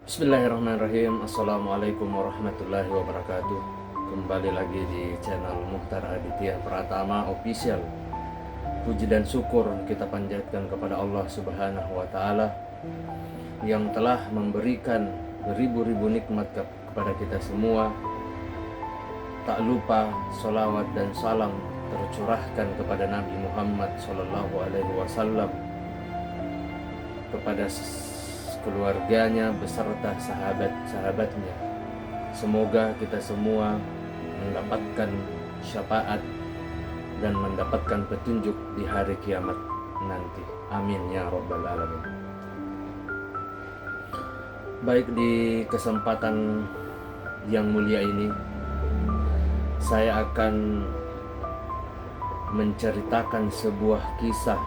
Bismillahirrahmanirrahim. Assalamualaikum warahmatullahi wabarakatuh. Kembali lagi di channel Mukhtar Aditya Pratama Official. Puji dan syukur kita panjatkan kepada Allah Subhanahu wa Ta'ala yang telah memberikan beribu-ribu nikmat kepada kita semua. Tak lupa salawat dan salam tercurahkan kepada Nabi Muhammad SAW, kepada keluarganya beserta sahabat-sahabatnya. Semoga kita semua mendapatkan syafaat dan mendapatkan petunjuk di hari kiamat nanti. Amin ya rabbal alamin. Baik, di kesempatan yang mulia ini saya akan menceritakan sebuah kisah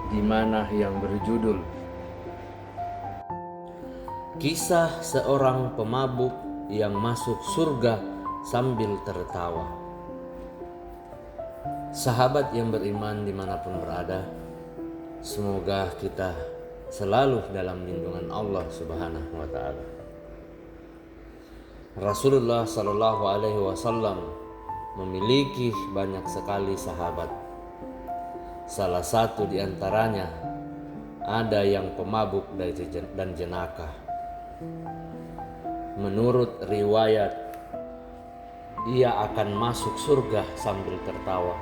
di mana yang berjudul Kisah Seorang Pemabuk yang Masuk Surga Sambil Tertawa. Sahabat yang beriman dimanapun berada, semoga kita selalu dalam lindungan Allah Subhanahu wa Ta'ala. Rasulullah Sallallahu Alaihi Wasallam memiliki banyak sekali sahabat. Salah satu di antaranya ada yang pemabuk dan jenaka. Menurut riwayat, ia akan masuk surga sambil tertawa.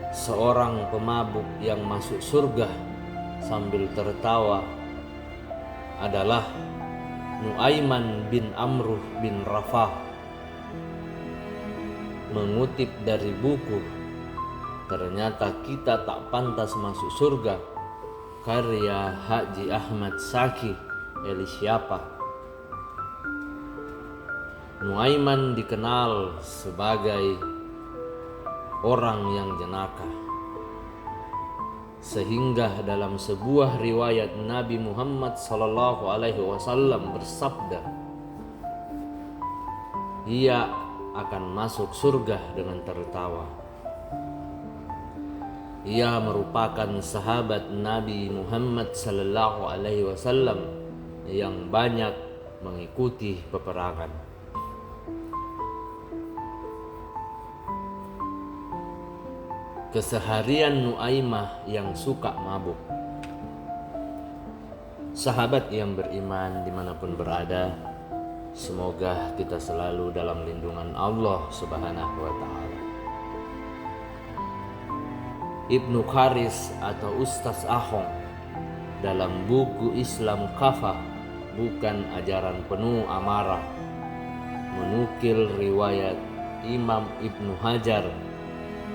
Seorang pemabuk yang masuk surga sambil tertawa adalah Nuaiman bin Amruh bin Rafah. Mengutip dari buku Ternyata Kita Tak Pantas Masuk Surga, karya Haji Ahmad Shaki Elisyapa. Nuaiman dikenal sebagai orang yang jenaka, sehingga dalam sebuah riwayat Nabi Muhammad SAW bersabda, ia akan masuk surga dengan tertawa. Ia merupakan sahabat Nabi Muhammad SAW yang banyak mengikuti peperangan. Keseharian Nuaimah yang suka mabuk. Sahabat yang beriman dimanapun berada, semoga kita selalu dalam lindungan Allah Subhanahu wa Ta'ala. Ibnu Kharis atau Ustaz Ahong dalam buku Islam Kafah, Bukan Ajaran Penuh Amarah, menukil riwayat Imam Ibnu Hajar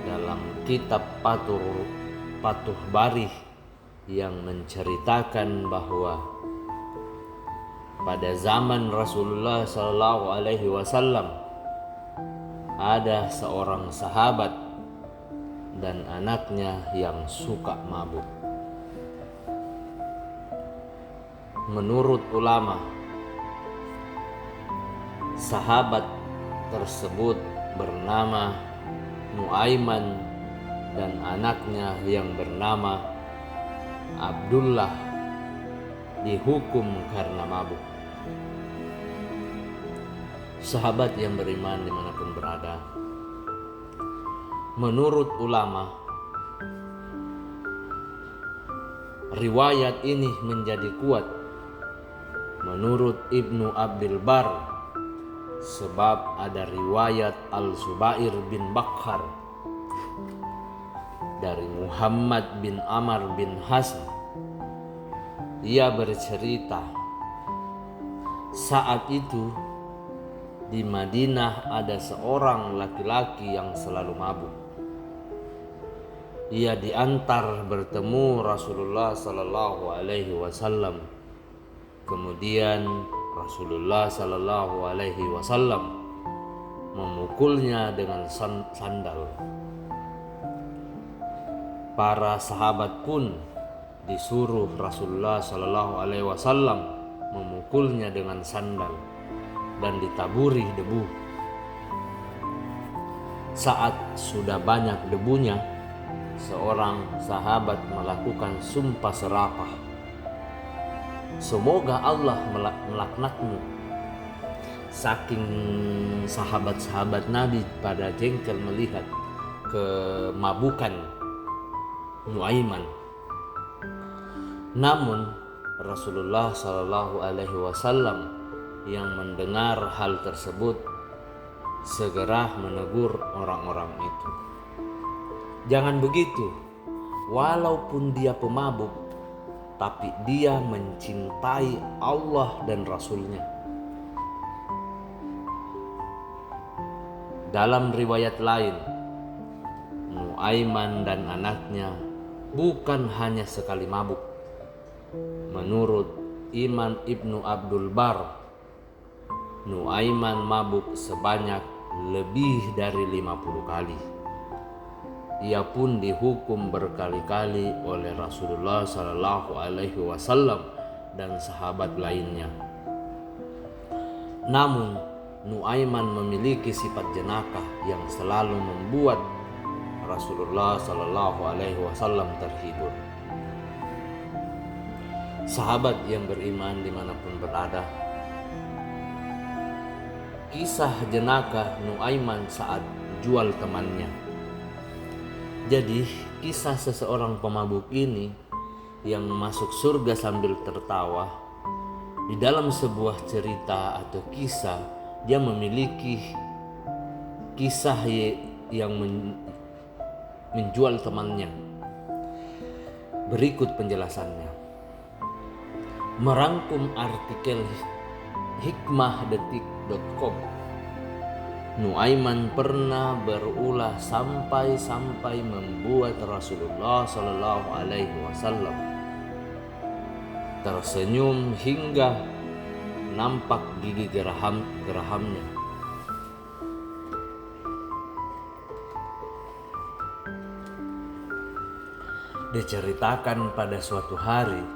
dalam kitab Patuh Barih yang menceritakan bahwa pada zaman Rasulullah SAW ada seorang sahabat dan anaknya yang suka mabuk. Menurut ulama, sahabat tersebut bernama Nuaiman dan anaknya yang bernama Abdullah dihukum karena mabuk. Sahabat yang beriman dimanapun berada, menurut ulama, riwayat ini menjadi kuat menurut Ibnu Abdul Bar, sebab ada riwayat Al-Zubair bin Bakhar dari Muhammad bin Amr bin Hasm. Ia bercerita, saat itu di Madinah ada seorang laki-laki yang selalu mabuk. Ia diantar bertemu Rasulullah Sallallahu Alaihi Wasallam. Kemudian Rasulullah Sallallahu Alaihi Wasallam memukulnya dengan sandal. Para sahabat pun disuruh Rasulullah Sallallahu Alaihi Wasallam memukulnya dengan sandal dan ditaburi debu. Saat sudah banyak debunya, seorang sahabat melakukan sumpah serapah semoga Allah melaknatmu. Saking sahabat-sahabat Nabi pada jengkel melihat kemabukan Nuaiman. Namun Rasulullah Shallallahu Alaihi Wasallam yang mendengar hal tersebut segera menegur orang-orang itu. Jangan begitu, walaupun dia pemabuk, tapi dia mencintai Allah dan Rasulnya. Dalam riwayat lain, Nuaiman dan anaknya bukan hanya sekali mabuk. Menurut Imam Ibnu Abdul Bar, Nuaiman mabuk sebanyak lebih dari 50 kali. Ia pun dihukum berkali-kali oleh Rasulullah Sallallahu Alaihi Wasallam dan sahabat lainnya. Namun Nuaiman memiliki sifat jenakah yang selalu membuat Rasulullah Sallallahu Alaihi Wasallam terhibur. Sahabat yang beriman dimanapun berada, kisah jenakah Nuaiman saat jual temannya. Jadi kisah seseorang pemabuk ini yang masuk surga sambil tertawa, di dalam sebuah cerita atau kisah dia memiliki kisah yang menjual temannya. Berikut penjelasannya. Merangkum artikel hikmahdetik.com, Nuaiman pernah berulah sampai membuat Rasulullah Shallallahu Alaihi Wasallam tersenyum hingga nampak gigi gerahamnya. Diceritakan pada suatu hari,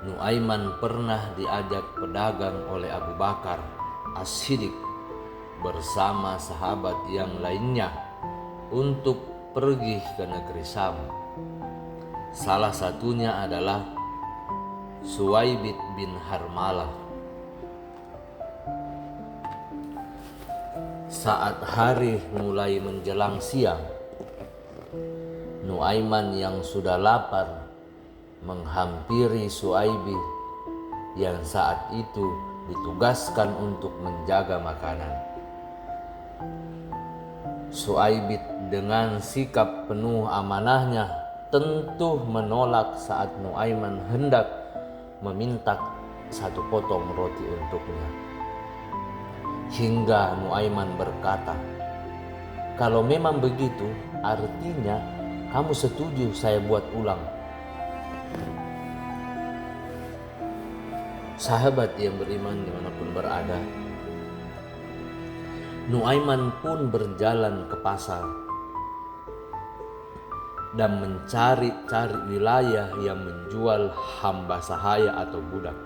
Nuaiman pernah diajak pedagang oleh Abu Bakar As-Siddiq bersama sahabat yang lainnya untuk pergi ke negeri Syam. Salah satunya adalah Suwaibit bin Harmalah. Saat hari mulai menjelang siang, Nuaiman yang sudah lapar menghampiri Suwaibit yang saat itu ditugaskan untuk menjaga makanan. Suwaibit dengan sikap penuh amanahnya tentu menolak saat Nuaiman hendak meminta satu potong roti untuknya. Hingga Nuaiman berkata, "Kalau memang begitu, artinya kamu setuju saya buat ulang." Sahabat yang beriman dimanapun berada, Nuaiman pun berjalan ke pasar dan mencari-cari wilayah yang menjual hamba sahaya atau budak.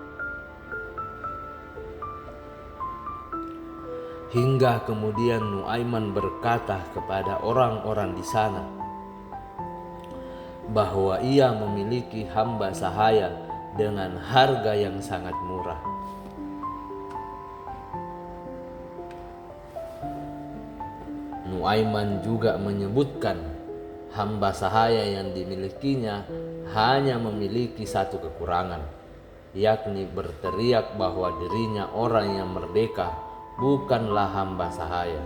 Hingga kemudian Nuaiman berkata kepada orang-orang di sana bahwa ia memiliki hamba sahaya dengan harga yang sangat murah. Nuaiman juga menyebutkan hamba sahaya yang dimilikinya hanya memiliki satu kekurangan, yakni berteriak bahwa dirinya orang yang merdeka, bukanlah hamba sahaya.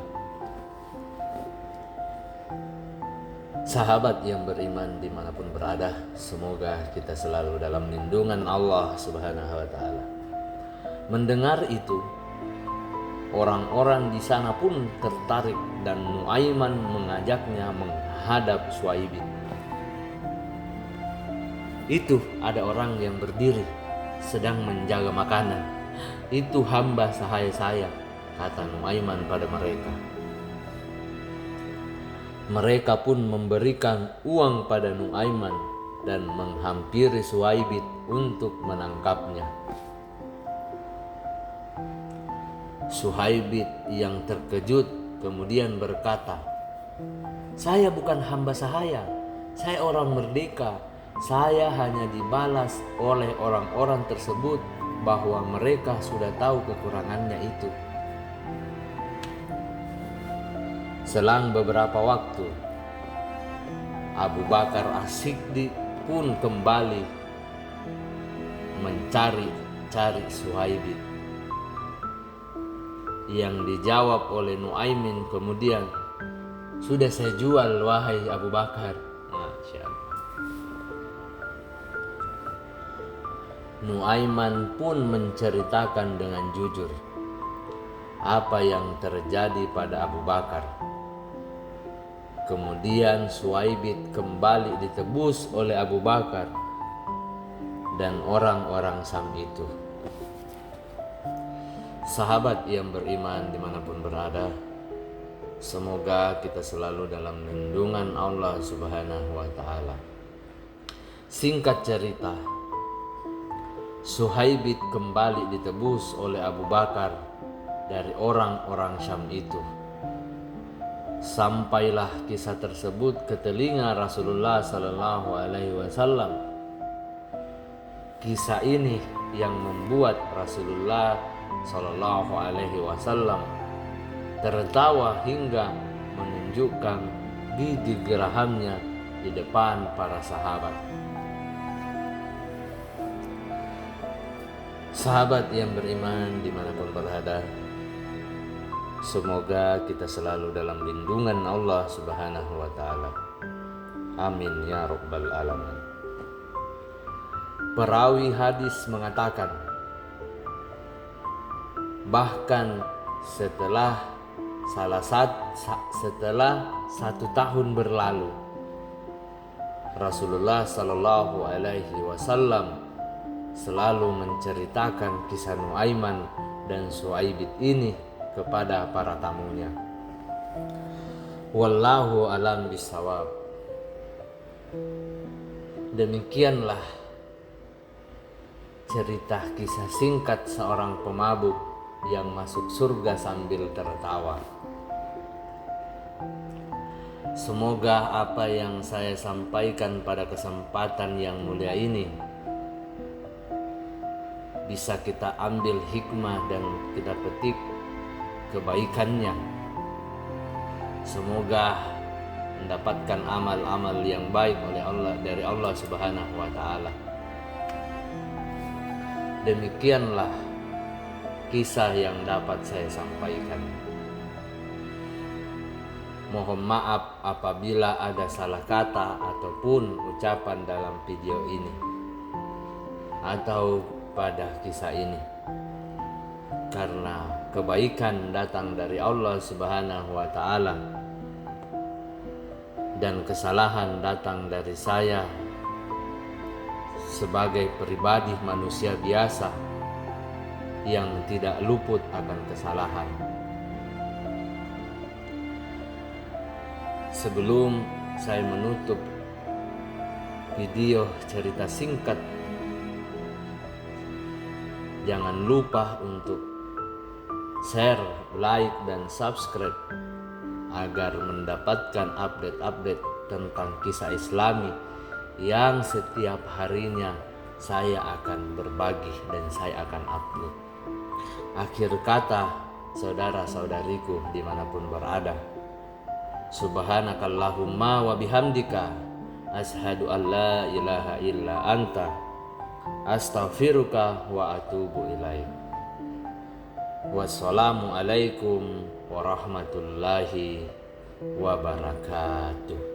Sahabat yang beriman dimanapun berada, semoga kita selalu dalam lindungan Allah Subhanahu wa Ta'ala. Mendengar itu, orang-orang di sana pun tertarik dan Nuaiman mengajaknya menghadap Suwaibit. Itu ada orang yang berdiri sedang menjaga makanan. Itu hamba sahaya saya, kata Nuaiman pada mereka. Mereka pun memberikan uang pada Nuaiman dan menghampiri Suwaibit untuk menangkapnya. Suwaibit yang terkejut kemudian berkata, "Saya bukan hamba sahaya, saya orang merdeka. saya hanya dibalas oleh orang-orang tersebut bahwa mereka sudah tahu kekurangannya itu. Selang beberapa waktu, Abu Bakar As-Siddiq pun kembali mencari Suhaib. Yang dijawab oleh Nuaimin kemudian, "Sudah saya jual wahai Abu Bakar." Masya Allah. Nuaiman pun menceritakan dengan jujur apa yang terjadi pada Abu Bakar. Kemudian Suhaib kembali ditebus oleh Abu Bakar dan orang-orang Syam itu. Sahabat yang beriman dimanapun berada, semoga kita selalu dalam lindungan Allah Subhanahu wa ta'ala. Singkat cerita, Suhaib kembali ditebus oleh Abu Bakar dari orang-orang Syam itu. Sampailah kisah tersebut ke telinga Rasulullah Sallallahu Alaihi Wasallam. Kisah ini yang membuat Rasulullah Sallallahu Alaihi Wasallam tertawa hingga menunjukkan gigi gerahamnya di depan para sahabat. Sahabat yang beriman dimanapun berada, semoga kita selalu dalam lindungan Allah Subhanahu wa ta'ala. Amin ya rabbal alamin. Perawi hadis mengatakan, bahkan setelah 1 tahun berlalu, Rasulullah Sallallahu Alaihi Wasallam selalu menceritakan kisah Nuaiman dan Suhaib ini kepada para tamunya. Wallahu alam bisawab. Demikianlah cerita kisah singkat seorang pemabuk yang masuk surga sambil tertawa. Semoga apa yang saya sampaikan pada kesempatan yang mulia ini bisa kita ambil hikmah dan kita petik kebaikannya. Semoga mendapatkan amal-amal yang baik dari Allah Subhanahu wa ta'ala. Demikianlah kisah yang dapat saya sampaikan. Mohon maaf apabila ada salah kata ataupun ucapan dalam video ini atau pada kisah ini, karena kebaikan datang dari Allah Subhanahu wa ta'ala dan kesalahan datang dari saya sebagai pribadi manusia biasa yang tidak luput akan kesalahan. Sebelum saya menutup video cerita singkat, jangan lupa untuk share, like, dan subscribe agar mendapatkan update-update tentang kisah Islami yang setiap harinya saya akan berbagi dan saya akan upload. Akhir kata, saudara-saudariku dimanapun berada, subhanakallahumma wa bihamdika ashhadu an la ilaha illa anta astaghfiruka wa atubu ilaik. Wassalamualaikum warahmatullahi wabarakatuh.